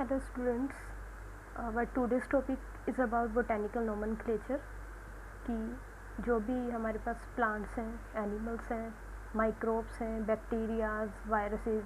Hello students, our today's topic is about botanical nomenclature कि जो भी हमारे पास प्लांट्स हैं, एनिमल्स हैं, माइक्रोब्स हैं, बैक्टीरियाज, वायरसेस,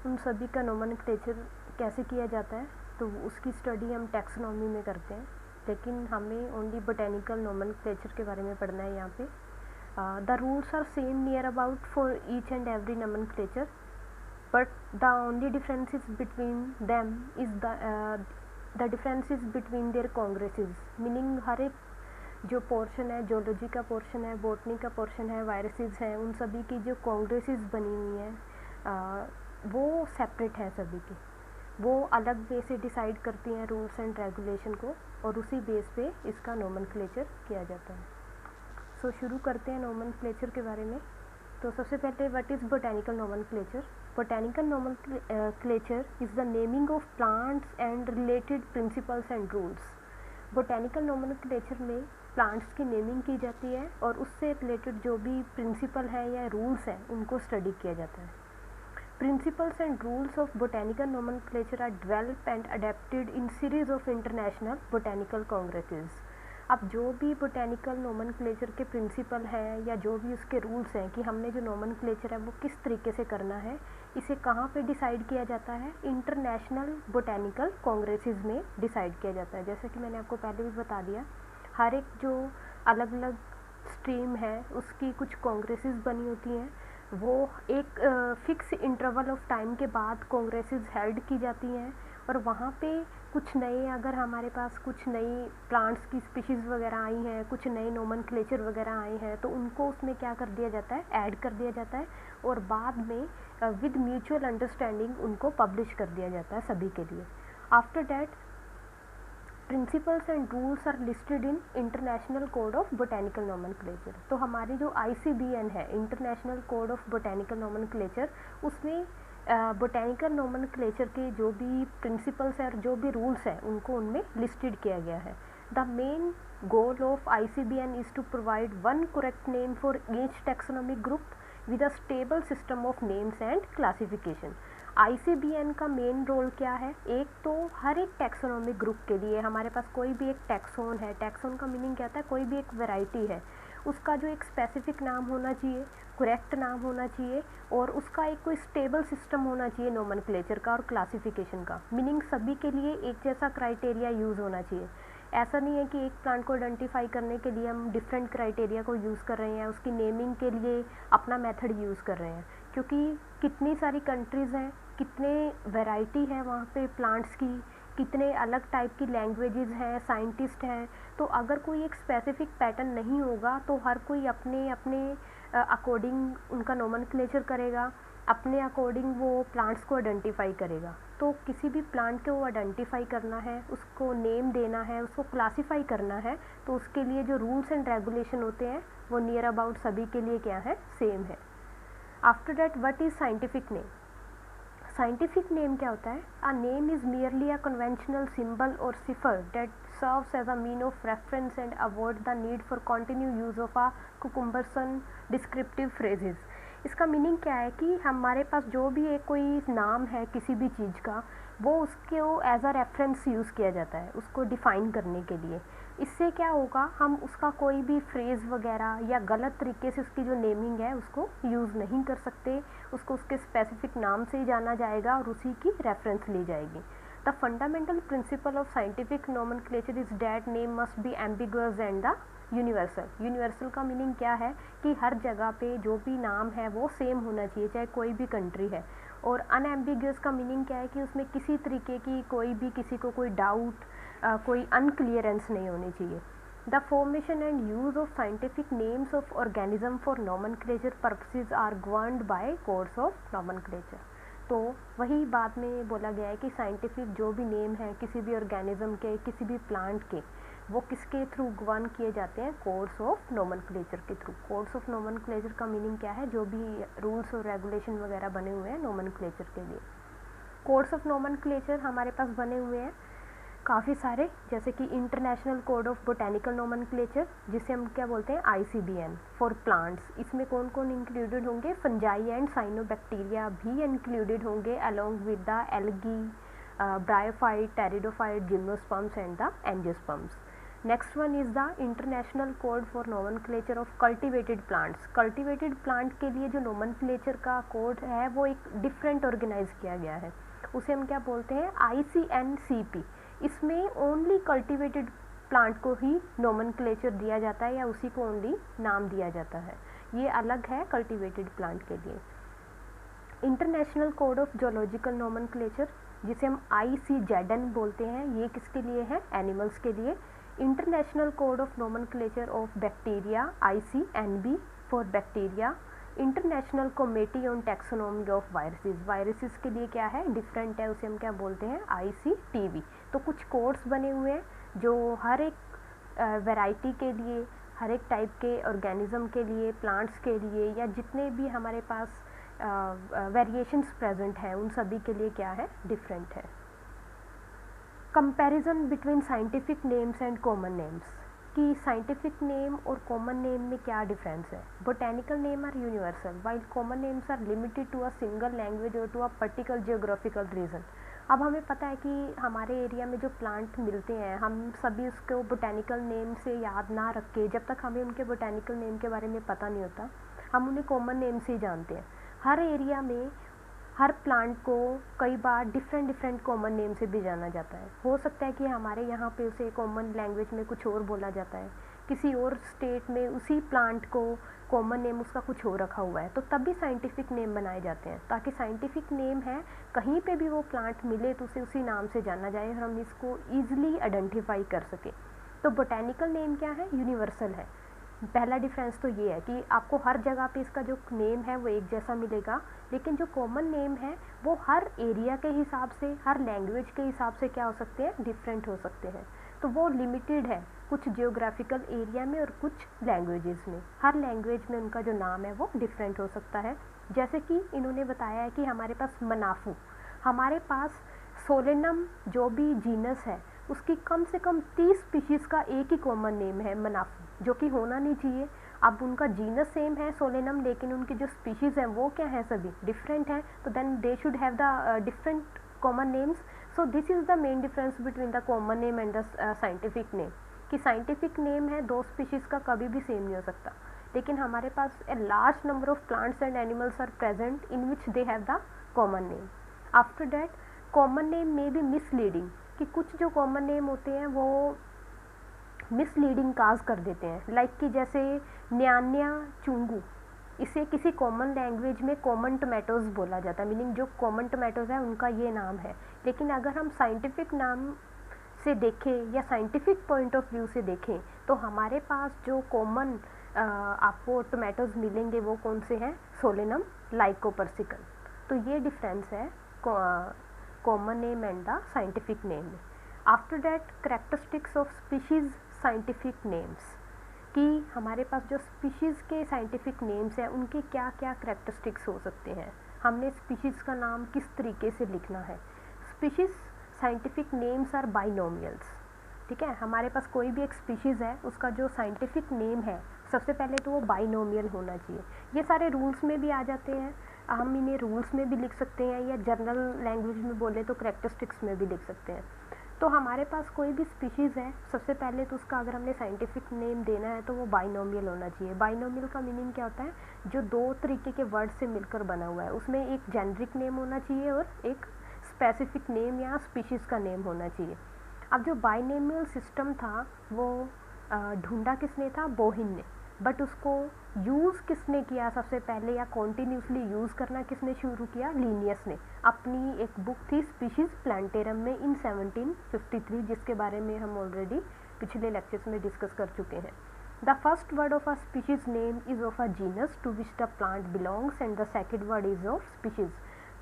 उन सभी का नोमेनक्लेचर कैसे किया जाता है, तो उसकी स्टडी हम टैक्सोनॉमी में करते हैं, लेकिन हमें ओनली बोटेनिकल नोमेनक्लेचर के बारे में पढ़ना है यहाँ पे. The rules are same near about for each and every nomenclature, but the only difference is between them is the difference is between their congresses, meaning हर एक जो पोर्शन है, जोलॉजी का पोर्शन है, बॉटनी का पोर्शन है, viruses हैं, उन सभी की जो कॉन्ग्रेसेस बनी हुई हैं वो सेपरेट हैं सभी की. वो अलग वे से डिसाइड करती हैं रूल्स एंड रेगुलेशन को, और उसी बेस पे इसका नोमेनक्लेचर किया जाता है. सो शुरू करते हैं नोमेनक्लेचर के बारे में. तो सबसे पहले what is botanical nomenclature. Botanical nomenclature is the naming of plants and related principles and rules. Botanical nomenclature में plants की naming की जाती है और उससे related जो भी principle है या rules हैं उनको study किया जाता है. Principles and rules of botanical nomenclature are developed and adapted in series of international botanical congresses. अब जो भी बोटेनिकल नोमेनक्लेचर के प्रिंसिपल हैं या जो भी उसके रूल्स हैं कि हमने जो नोमेनक्लेचर है वो किस तरीके से करना है, इसे कहाँ पे डिसाइड किया जाता है, इंटरनेशनल बोटेनिकल कांग्रेसेस में डिसाइड किया जाता है. जैसे कि मैंने आपको पहले भी बता दिया, हर एक जो अलग अलग स्ट्रीम है उसकी कुछ कांग्रेसेस बनी होती हैं. वो एक फिक्स इंटरवल ऑफ टाइम के बाद कांग्रेसेस हेल्ड की जाती हैं और वहाँ पे कुछ नए, अगर हमारे पास कुछ नई प्लांट्स की स्पीशीज़ वगैरह आई हैं, कुछ नए नोमेनक्लेचर वगैरह आए हैं, तो उनको उसमें क्या कर दिया जाता है, ऐड कर दिया जाता है और बाद में विद म्यूचुअल अंडरस्टैंडिंग उनको पब्लिश कर दिया जाता है सभी के लिए. After that principles and rules are listed in international code of botanical nomenclature. तो हमारी जो ICBN है, international code of botanical nomenclature, उसमें बोटेनिकल नोमेनक्लेचर के जो भी प्रिंसिपल्स हैं और जो भी रूल्स हैं उनको उनमें लिस्टेड किया गया है. The main goal of ICBN is to provide one correct name for each taxonomic group with a stable system of names and classification. ICBN का मेन रोल क्या है, एक तो हर एक टैक्सोनॉमिक ग्रुप के लिए हमारे पास कोई भी एक टैक्सोन है. टैक्सोन का मीनिंग क्या होता है, कोई भी एक वैरायटी है, उसका जो एक स्पेसिफिक नाम होना चाहिए, करेक्ट नाम होना चाहिए और उसका एक कोई स्टेबल सिस्टम होना चाहिए नोमेनक्लेचर का और क्लासिफिकेशन का. मीनिंग सभी के लिए एक जैसा क्राइटेरिया यूज़ होना चाहिए. ऐसा नहीं है कि एक प्लांट को आइडेंटिफाई करने के लिए हम डिफरेंट क्राइटेरिया को यूज़ कर रहे हैं, उसकी नेमिंग के लिए अपना मेथड यूज़ कर रहे हैं, क्योंकि कितनी सारी कंट्रीज़ हैं, कितने वैरायटी है वहाँ पे प्लांट्स की, कितने अलग टाइप की लैंग्वेजेस हैं, साइंटिस्ट हैं. तो अगर कोई एक स्पेसिफिक पैटर्न नहीं होगा तो हर कोई अपने अपने अकॉर्डिंग उनका नोमेनक्लेचर करेगा, अपने अकॉर्डिंग वो प्लांट्स को आइडेंटिफाई करेगा. तो किसी भी प्लांट को आइडेंटिफाई करना है, उसको नेम देना है, उसको क्लासीफाई करना है, तो उसके लिए जो रूल्स एंड रेगुलेशन होते हैं वो नियर अबाउट सभी के लिए क्या है, सेम है. After that what is scientific name. Scientific name क्या होता है, a name is merely a conventional symbol और सिफर that serves as a mean of reference and avoid the need for continued use of a cumbersome descriptive phrases. इसका meaning क्या है कि हमारे पास जो भी एक कोई नाम है किसी भी चीज़ का, वो उसको एज अ रेफरेंस यूज़ किया जाता है उसको डिफ़ाइन करने के लिए. इससे क्या होगा, हम उसका कोई भी फ्रेज़ वगैरह या गलत तरीके से उसकी जो नेमिंग है उसको यूज़ नहीं कर सकते. उसको उसके स्पेसिफिक नाम से ही जाना जाएगा और उसी की रेफरेंस ली जाएगी. The fundamental principle of scientific nomenclature is that name must be ambiguous and the universal. Universal का मीनिंग क्या है कि हर जगह पे जो भी नाम है वो सेम होना चाहिए, चाहे कोई भी कंट्री है. और unambiguous का मीनिंग क्या है कि उसमें किसी तरीके की कोई भी किसी को कोई डाउट, कोई अनक्लियरेंस नहीं होनी चाहिए. The formation and use of scientific names of organism for nomenclature purposes are governed by codes of nomenclature. तो वही बाद में बोला गया है कि साइंटिफिक जो भी नेम है किसी भी ऑर्गेनिज्म के, किसी भी प्लांट के, वो किसके थ्रू गवर्न किए जाते हैं, कोड्स ऑफ नोमेनक्लेचर के थ्रू. कोड्स ऑफ नोमेनक्लेचर का मीनिंग क्या है, जो भी रूल्स और रेगुलेशन वगैरह बने हुए हैं नोमेनक्लेचर के लिए. कोड्स ऑफ नोमेनक्लेचर हमारे पास बने हुए हैं काफ़ी सारे, जैसे कि international code of botanical nomenclature, जिसे हम क्या बोलते हैं ICBN फॉर प्लांट्स. इसमें कौन कौन इंक्लूडेड होंगे, फंजाई एंड साइनोबैक्टीरिया भी इंक्लूडेड होंगे along with the algae, bryophyte, pteridophyte, gymnosperms and the angiosperms. Next one is the international code for nomenclature of cultivated plants. Cultivated plant के लिए जो nomenclature का कोड है वो एक डिफरेंट ऑर्गेनाइज किया गया है, उसे हम क्या बोलते हैं, ICNCP. इसमें ओनली कल्टिवेटेड प्लांट को ही नोमेनक्लेचर दिया जाता है या उसी को ओनली नाम दिया जाता है, ये अलग है कल्टिवेटेड प्लांट के लिए. International code of zoological nomenclature जिसे हम ICZN बोलते हैं, ये किसके लिए है, एनिमल्स के लिए. International code of nomenclature of bacteria ICNB for bacteria. International committee on taxonomy of viruses, viruses के लिए क्या है, डिफरेंट है, उसे हम क्या बोलते हैं, ICTV. तो कुछ कोड्स बने हुए हैं जो हर एक वैरायटी के लिए, हर एक टाइप के ऑर्गेनिज्म के लिए, प्लांट्स के लिए या जितने भी हमारे पास वेरिएशंस प्रेजेंट हैं उन सभी के लिए क्या है, डिफरेंट है. Comparison between scientific names and common names, कि साइंटिफिक नेम और कॉमन नेम में क्या डिफरेंस है. Botanical name are universal while common names are limited to a single language और to a particular geographical region. अब हमें पता है कि हमारे एरिया में जो प्लांट मिलते हैं हम सभी उसको बोटेनिकल नेम से याद ना रख के, जब तक हमें उनके बोटेनिकल नेम के बारे में पता नहीं होता हम उन्हें कॉमन नेम से ही जानते हैं. हर एरिया में हर प्लांट को कई बार डिफरेंट कॉमन नेम से भी जाना जाता है. हो सकता है कि हमारे यहाँ पे उसे कॉमन लैंग्वेज में कुछ और बोला जाता है, किसी और स्टेट में उसी प्लांट को कॉमन नेम उसका कुछ और रखा हुआ है, तो तब भी साइंटिफिक नेम बनाए जाते हैं ताकि साइंटिफिक नेम है कहीं पे भी वो प्लांट मिले तो उसे उसी नाम से जाना जाए और हम इसको ईजिली आइडेंटिफाई कर सके. तो बोटेनिकल नेम क्या है, यूनिवर्सल है. पहला डिफरेंस तो ये है कि आपको हर जगह पे इसका जो नेम है वो एक जैसा मिलेगा, लेकिन जो कॉमन नेम है वो हर एरिया के हिसाब से, हर लैंग्वेज के हिसाब से क्या हो सकते हैं, डिफरेंट हो सकते हैं. तो वो लिमिटेड है कुछ जियोग्राफिकल एरिया में और कुछ लैंग्वेजेस में. हर लैंग्वेज में उनका जो नाम है वो डिफरेंट हो सकता है. जैसे कि इन्होंने बताया है कि हमारे पास मनाफू, हमारे पास सोलेनम जो भी जीनस है उसकी कम से कम 30 स्पीशीज़ का एक ही कॉमन नेम है मनाफू, जो कि होना नहीं चाहिए. अब उनका जीनस सेम है सोलेनम, लेकिन उनकी जो स्पीशीज़ हैं वो क्या है, सभी डिफरेंट हैं, तो then they should have the different common names. So this is the main difference between the common name and the scientific name, कि साइंटिफिक नेम है दो स्पीशीज़ का कभी भी सेम नहीं हो सकता, लेकिन हमारे पास a large number of plants and animals are present in which they have the common name. After that common name में भी मिसलीडिंग, कि कुछ जो कॉमन नेम होते हैं वो मिसलीडिंग काज कर देते हैं. लाइक कि जैसे न्यान्या चुंगू, इसे किसी कॉमन लैंग्वेज में कॉमन टोमेटोज़ बोला जाता है, मीनिंग जो कॉमन टोमेटोज़ है उनका ये नाम है. लेकिन अगर हम साइंटिफिक नाम से देखें या साइंटिफिक पॉइंट ऑफ व्यू से देखें तो हमारे पास जो कॉमन आपको टोमेटोज़ मिलेंगे वो कौन से हैं, सोलेनम, लाइकोपर्सिकल. तो ये डिफरेंस है common name and the scientific name में. After that characteristics of species scientific names, कि हमारे पास जो स्पीशीज़ के साइंटिफिक नेम्स हैं उनके क्या क्या करेक्टरिस्टिक्स हो सकते हैं, हमने स्पीशीज़ का नाम किस तरीके से लिखना है. Species scientific names are binomials. ठीक है, हमारे पास कोई भी एक स्पीशीज़ है उसका जो साइंटिफिक नेम है सबसे पहले तो वो बाइनोमियल होना चाहिए. ये सारे रूल्स में भी आ जाते हैं, हम इन्हें रूल्स में भी लिख सकते हैं या जनरल लैंग्वेज में बोले तो करेक्टरिस्टिक्स में भी लिख सकते हैं. तो हमारे पास कोई भी स्पीशीज़ है सबसे पहले तो उसका अगर हमने साइंटिफिक नेम देना है तो वो बाइनोमियल होना चाहिए. बाइनोमियल का मीनिंग क्या होता है, जो दो तरीके के वर्ड से मिलकर बना हुआ है, उसमें एक जेनरिक नेम होना चाहिए और एक स्पेसिफिक नेम या स्पीशीज़ का नेम होना चाहिए. अब जो बाइनोमियल सिस्टम था वो ढूंढा किसने था, बोहिन ने, बट उसको यूज़ किसने किया सबसे पहले या कॉन्टीन्यूसली यूज़ करना किसने शुरू किया, लीनियस ने. अपनी एक बुक थी स्पीशीज़ प्लांटेरम में इन 1753, जिसके बारे में हम ऑलरेडी पिछले लेक्चर्स में डिस्कस कर चुके हैं. The first word of a species name is of a genus to which the plant belongs and the second word is of species.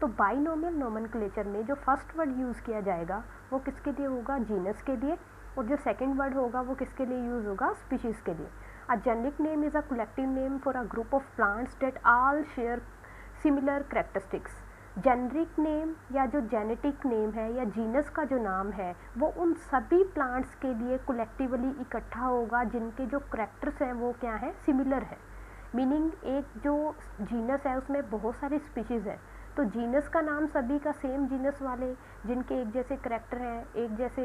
तो बाइनोमियल नोमेनक्लेचर में जो फर्स्ट वर्ड यूज़ किया जाएगा वो किसके लिए होगा, जीनस के लिए, और जो सेकेंड वर्ड होगा वो किसके लिए यूज़ होगा, स्पीशीज़ के लिए. A generic name is a collective name for a group of plants that all share similar characteristics. Generic name या जो जेनेटिक नेम है या जीनस का जो नाम है वो उन सभी प्लांट्स के लिए कलेक्टिवली इकट्ठा होगा जिनके जो करेक्टर्स हैं वो क्या है, सिमिलर है. मीनिंग एक जो जीनस है उसमें बहुत सारी स्पीशीज़ हैं, तो जीनस का नाम सभी का सेम जीनस वाले जिनके एक जैसे करैक्टर हैं, एक जैसे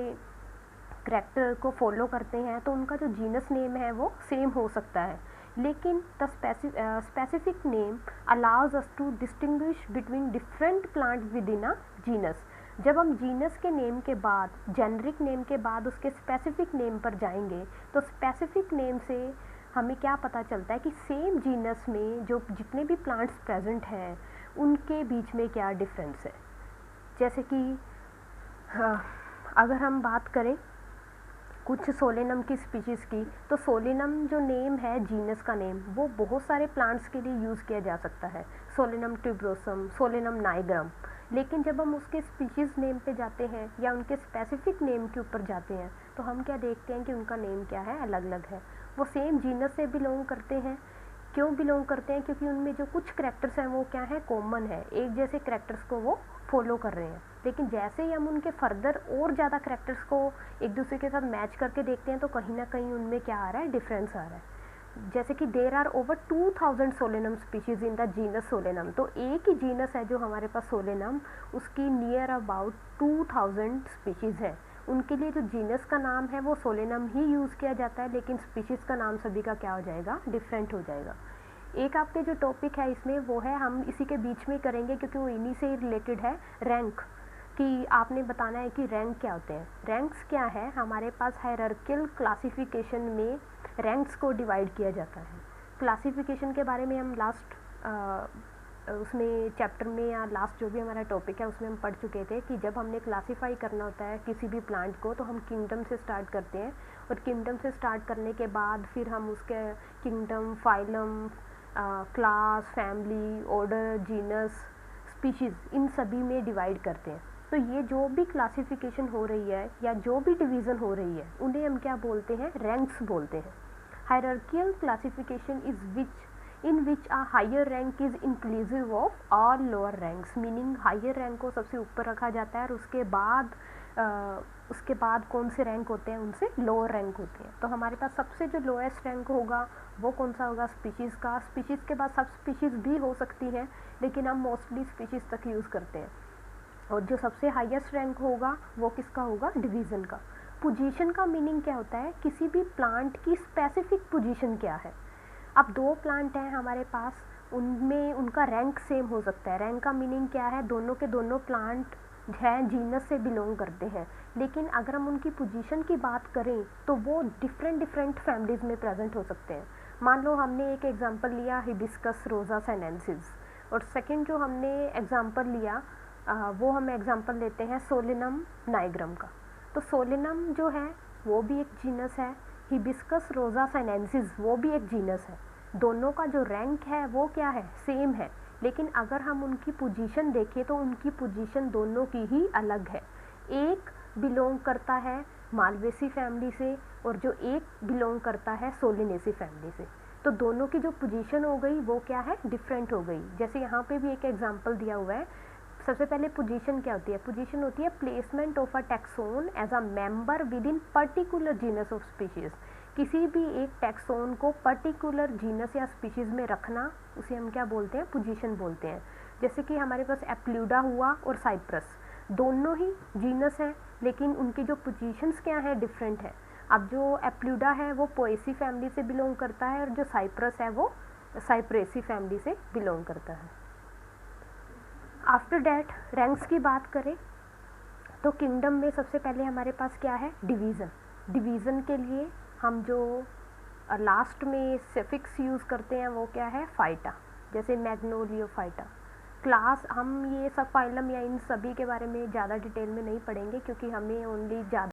करैक्टर को फॉलो करते हैं, तो उनका जो जीनस नेम है वो सेम हो सकता है, लेकिन the specific name allows us to distinguish between different plant within a genus. जब हम जीनस के नेम के बाद, जेनरिक नेम के बाद उसके स्पेसिफिक नेम पर जाएंगे, तो स्पेसिफिक नेम से हमें क्या पता चलता है कि सेम जीनस में जो जितने भी प्लांट्स प्रेजेंट हैं उनके बीच में क्या डिफरेंस है। जैसे कि अगर हम बात करें कुछ सोलेनम की स्पीशीज़ की, तो सोलेनम जो नेम है जीनस का नेम, वो बहुत सारे प्लांट्स के लिए यूज़ किया जा सकता है, सोलेनम ट्यूबरोसम, सोलेनम नाइग्रम। लेकिन जब हम उसके स्पीशीज़ नेम पे जाते हैं या उनके स्पेसिफिक नेम के ऊपर जाते हैं, तो हम क्या देखते हैं कि उनका नेम क्या है, अलग अलग है। वो सेम जीनस से बिलोंग करते हैं। क्यों बिलोंग करते हैं? क्योंकि उनमें जो कुछ करैक्टर्स हैं वो क्या है, कॉमन है, एक जैसे करैक्टर्स को वो फॉलो कर रहे हैं। लेकिन जैसे ही हम उनके फर्दर और ज़्यादा करैक्टर्स को एक दूसरे के साथ मैच करके देखते हैं, तो कहीं ना कहीं उनमें क्या आ रहा है, डिफरेंस आ रहा है। जैसे कि there are over 2000 Solanum species in the genus Solanum. तो एक ही जीनस है जो हमारे पास सोलेनम, उसकी नियर अबाउट 2000 स्पीशीज़ है। उनके लिए जो जीनस का नाम है वो सोलेनम ही यूज़ किया जाता है, लेकिन स्पीशीज़ का नाम सभी का क्या हो जाएगा, डिफरेंट हो जाएगा। एक आपके जो टॉपिक है इसमें वो है, हम इसी के बीच में करेंगे क्योंकि वो इन्हीं से रिलेटेड है, रैंक। कि आपने बताना है कि रैंक क्या होते हैं। रैंक्स क्या है, हमारे पास हायरार्किकल क्लासिफिकेशन में रैंक्स को डिवाइड किया जाता है। क्लासिफिकेशन के बारे में हम लास्ट उसमें चैप्टर में या लास्ट जो भी हमारा टॉपिक है उसमें हम पढ़ चुके थे कि जब हमने क्लासीफाई करना होता है किसी भी प्लांट को, तो हम किंगडम से स्टार्ट करते हैं, और किंगडम से स्टार्ट करने के बाद फिर हम उसके kingdom, phylum, class, family, order, genus, species, इन सभी में डिवाइड करते हैं। तो ये जो भी क्लासिफिकेशन हो रही है या जो भी डिवीज़न हो रही है, उन्हें हम क्या बोलते हैं, रैंक्स बोलते हैं। Hierarchical classification is in which a higher rank is inclusive of all lower ranks, meaning higher rank को सबसे ऊपर रखा जाता है, और उसके बाद कौन से रैंक होते हैं, उनसे लोअर रैंक होते हैं। तो हमारे पास सबसे जो लोएस्ट रैंक होगा वो कौन सा होगा, स्पीशीज़ का। स्पीशीज़ के बाद सब स्पीशीज़ भी हो सकती है, लेकिन हम मोस्टली स्पीशीज़ तक यूज़ करते हैं। और जो सबसे हाईएस्ट रैंक होगा वो किसका होगा, डिवीज़न का। पोजीशन का मीनिंग क्या होता है, किसी भी प्लांट की स्पेसिफिक पोजीशन क्या है। अब दो प्लांट हैं हमारे पास, उनमें उनका रैंक सेम हो सकता है। रैंक का मीनिंग क्या है, दोनों के दोनों प्लांट हैं जीनस से बिलोंग करते हैं, लेकिन अगर हम उनकी पोजीशन की बात करें तो वो डिफरेंट फैमिलीज़ में प्रेजेंट हो सकते हैं। मान लो हमने एक एग्जांपल लिया हिबिस्कस रोजा साइनेंसिस, और सेकंड जो हमने एग्जांपल लिया वो हम एग्जांपल लेते हैं सोलेनम नाइग्रम का। तो सोलेनम जो है वो भी एक जीनस है, हिबिस्कस रोजा साइनेंसिस वो भी एक जीनस है। दोनों का जो रैंक है वो क्या है, सेम है, लेकिन अगर हम उनकी पोजीशन देखें तो उनकी पोजीशन दोनों की ही अलग है। एक बिलोंग करता है मालवेसी फैमिली से, और जो एक बिलोंग करता है सोलिनेसी फैमिली से। तो दोनों की जो पोजीशन हो गई वो क्या है, डिफरेंट हो गई। जैसे यहाँ पे भी एक एग्जांपल दिया हुआ है। सबसे पहले पोजीशन क्या होती है, पोजीशन होती है placement of a taxon as a member within particular genus of species. किसी भी एक टैक्सोन को पर्टिकुलर जीनस या स्पीशीज़ में रखना, उसे हम क्या बोलते हैं, पोजीशन बोलते हैं। जैसे कि हमारे पास एप्ल्यूडा हुआ और साइप्रस, दोनों ही जीनस हैं, लेकिन उनकी जो पोजीशंस क्या हैं, डिफरेंट है। अब जो एप्ल्यूडा है वो पोएसी फैमिली से बिलोंग करता है, और जो साइप्रस है वो साइप्रेसी फैमिली से बिलोंग करता है। आफ्टर डैट रैंक्स की बात करें तो किंगडम में सबसे पहले हमारे पास क्या है, डिवीज़न। डिवीज़न के लिए हम जो लास्ट में सफिक्स यूज़ करते हैं वो क्या है, फाइटा, जैसे मैग्नोलियोफाइटा। क्लास हम ये सब फाइलम या इन सभी के बारे में ज़्यादा डिटेल में नहीं पढ़ेंगे, क्योंकि हमें ओनली ज़्यादा